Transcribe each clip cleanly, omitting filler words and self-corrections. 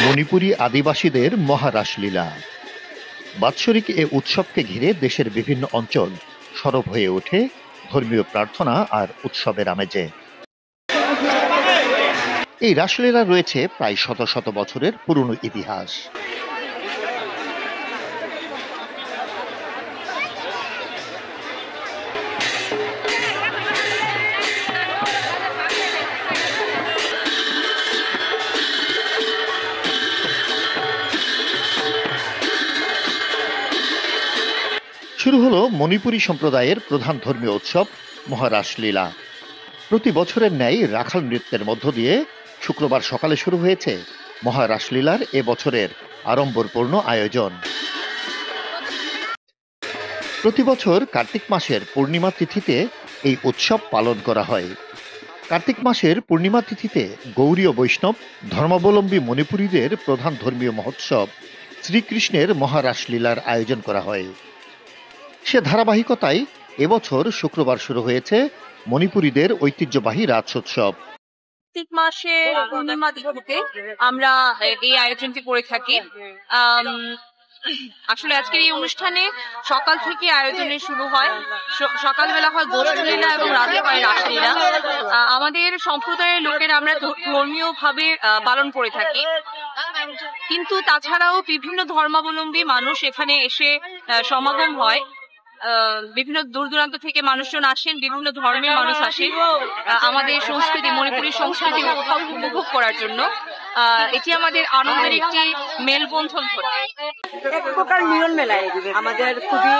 মণিপুরী আদিবাসীদের মহারাসলীলা। বাৎসরিক এ উৎসবকে ঘিরে দেশের বিভিন্ন অঞ্চল সরব হয়ে ওঠে ধর্মীয় প্রার্থনা আর উৎসবের আমেজে। এই রাসলীলা রয়েছে প্রায় শত শত বছরের পুরনো ইতিহাস। শুরু হলো মণিপুরী সম্প্রদায়ের প্রধান ধর্মীয় উৎসব মহারাসলীলা। প্রতি বছরের ন্যায় রাখাল নৃত্যের মধ্য দিয়ে শুক্রবার সকালে শুরু হয়েছে মহারাসলীলার এবছরের আড়ম্বরপূর্ণ আয়োজন। প্রতি বছর কার্তিক মাসের পূর্ণিমা তিথিতে এই উৎসব পালন করা হয়। কার্তিক মাসের পূর্ণিমা তিথিতে গৌড়ীয় বৈষ্ণব ধর্মাবলম্বী মণিপুরীদের প্রধান ধর্মীয় মহোৎসব শ্রীকৃষ্ণের মহারাসলীলার আয়োজন করা হয়। সে ধারাবাহিকতায় এবছর শুক্রবার শুরু হয়েছে মণিপুরীদের ঐতিহ্যবাহী রাজোৎসব। কার্তিক মাসের পূর্ণিমা তিথিতে আমরা এই আয়োজনটি করে থাকি। আসলে আজকের এই অনুষ্ঠানে সকাল থেকে আয়োজনে শুরু হয়। সকালবেলা হয় গোষ্ঠীলীলা এবং রাতে হয় রাসলীলা। আমাদের সম্প্রদায়ের লোকেরা আমরা ধর্মীয় ভাবে পালন করে থাকি, কিন্তু তাছাড়াও বিভিন্ন ধর্মাবলম্বী মানুষ এখানে এসে সমাগম হয়। বিভিন্ন দূর দূরান্ত থেকে মানুষজন আসেন, বিভিন্ন ধর্মের মানুষ আসেন আমাদের সংস্কৃতি, মণিপুরী সংস্কৃতি উপভোগ করার জন্য। এটি আমাদের আনন্দের একটি মেলবন্ধন ঘটে, এক প্রকার মিলন মেলায় আমাদের খুবই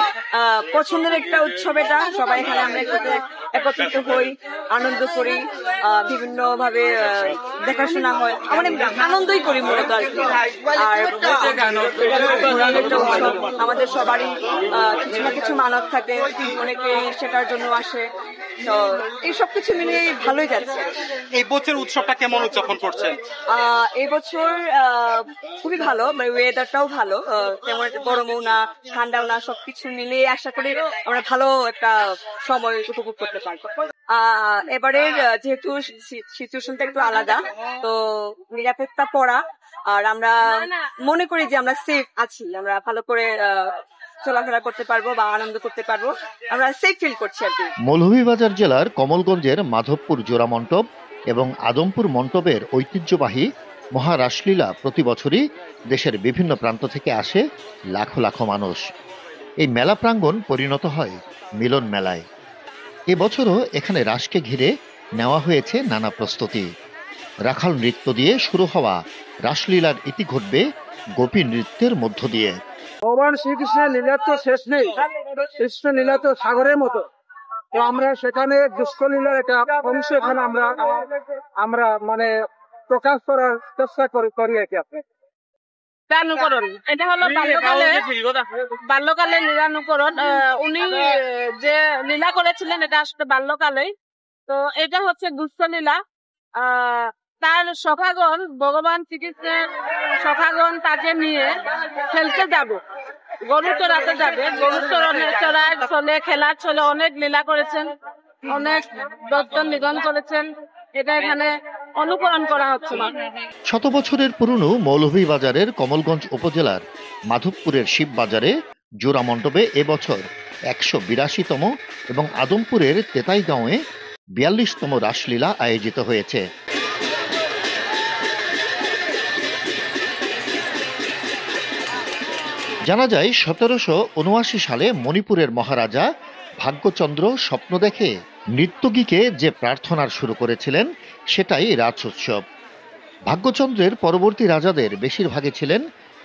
পছন্দের একটা উৎসব এটা। সবাই এখানে আমরা একত্রিত হই, আনন্দ করি, বিভিন্ন ভাবে দেখাশোনা হয়, আমরা আনন্দই করি মূলত আর কি। আর আমাদের সবারই কিছু না কিছু মানত থাকে, অনেকে সেটার জন্য আসে, তো এই সবকিছু মিলিয়ে ভালোই যাচ্ছে। এই বছর উৎসবটা কেমন উদযাপন করছেন? এই বছর খুবই ভালো, ওয়েদারটাও ভালো, তেমন একটা গরমও না ঠান্ডাও না, সবকিছু মিলিয়ে আশা করি আমরা ভালো একটা সময় উপভোগ করতে পারবো। এবারের যেহেতু সিচুয়েশনটা একটু আলাদা, তো নিরাপত্তা পড়া, আর আমরা মনে করি যে আমরা সেফ আছি, আমরা ভালো করে চলাফেরা করতে পারবো বা আনন্দ করতে পারবো, আমরা সেফ ফিল করছি আর কি। মৌলভীবাজার জেলার কমলগঞ্জের মাধবপুর জোড়া মণ্ডপ এবং আদমপুর মণ্ডপের ঐতিহ্যবাহী মহারাসলীলা প্রতি বছরই দেশের বিভিন্ন প্রান্ত থেকে আসে লাখো লাখো মানুষ। এই মেলা প্রাঙ্গণ পরিণত হয় মিলন মেলায়। এবছরও এখানে রাসকে ঘিরে নেওয়া হয়েছে নানা প্রস্তুতি। রাখাল নৃত্য দিয়ে শুরু হওয়া রাসলীলার ইতি ঘটবে গোপী নৃত্যের মধ্য দিয়ে। ভগবান শ্রীকৃষ্ণের লীলা তো শেষ নেই, কৃষ্ণ লীলা তো সাগরের মতো। তো আমরা সেখানে দুষ্ট লীলার একটা অংশ এখানে আমরা মানে প্রকাশ করার চেষ্টা করি আর কি। লীলানুকরণ, এটা হলো বাল্যকালে লীলানুকরণ। উনি যে লীলা করেছিলেন এটা আসলে বাল্যকালেই। তো এটা হচ্ছে দুষ্ট লীলা। তার সখাগণ, ভগবান শ্রীকৃষ্ণের সখাগণ তাকে নিয়ে খেলতে যাবে, গরু চড়াতে যাবে। গরু চড়ার চলে, খেলার চলে অনেক লীলা করেছেন, অনেক দত্ত নিধন করেছেন। এটা এখানে অনুকরণ করা হচ্ছে না। শত বছরের পুরনো মৌলভীবাজারের কমলগঞ্জ উপজেলার মাধবপুরের শিববাজারে জোড়া মণ্ডপে এবছর 182তম এবং আদমপুরের তেতাইগাঁওয়ে 42তম রাসলীলা আয়োজিত হয়েছে। জানা যায় 1779 সালে মণিপুরের মহারাজা ভাগ্যচন্দ্র স্বপ্ন দেখে নৃত্যগীকে যে প্রার্থনার শুরু করেছিলেন সেটাই রাজোৎসব। ভাগ্যচন্দ্রের পরবর্তী রাজাদের বেশিরভাগই ছিলেন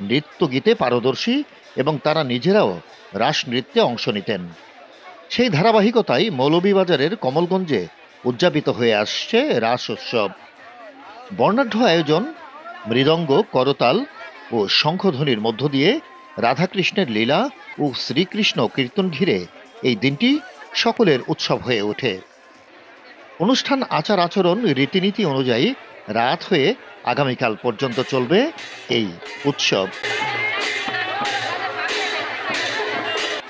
নৃত্যগীতে পারদর্শী এবং তারা নিজেরাও রাস নৃত্যে অংশ নিতেন। সেই ধারাবাহিকতায় মৌলভীবাজারের কমলগঞ্জে উদযাপিত হয়ে আসছে রাস উৎসব। বর্ণাঢ্য আয়োজন, মৃদঙ্গ, করতাল ও শঙ্খধ্বনির মধ্য দিয়ে রাধাকৃষ্ণের লীলা ও শ্রীকৃষ্ণ কীর্তন ঘিরে এই দিনটি সকলের উৎসব হয়ে ওঠে। অনুষ্ঠান, আচার আচরণ, রীতিনীতি অনুযায়ী রাত হয়ে আগামীকাল পর্যন্ত চলবে এই উৎসব।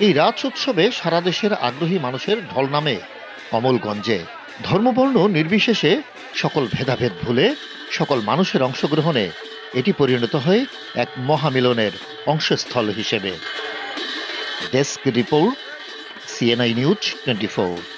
এই রাজ উৎসবে সারা দেশের আগ্রহী মানুষের ঢল নামে কমলগঞ্জে। ধর্মবর্ণ নির্বিশেষে সকল ভেদাভেদ ভুলে সকল মানুষের অংশগ্রহণে এটি পরিণত হয় এক মহামিলনের অংশস্থল হিসেবে। Desk report, CNI news 24।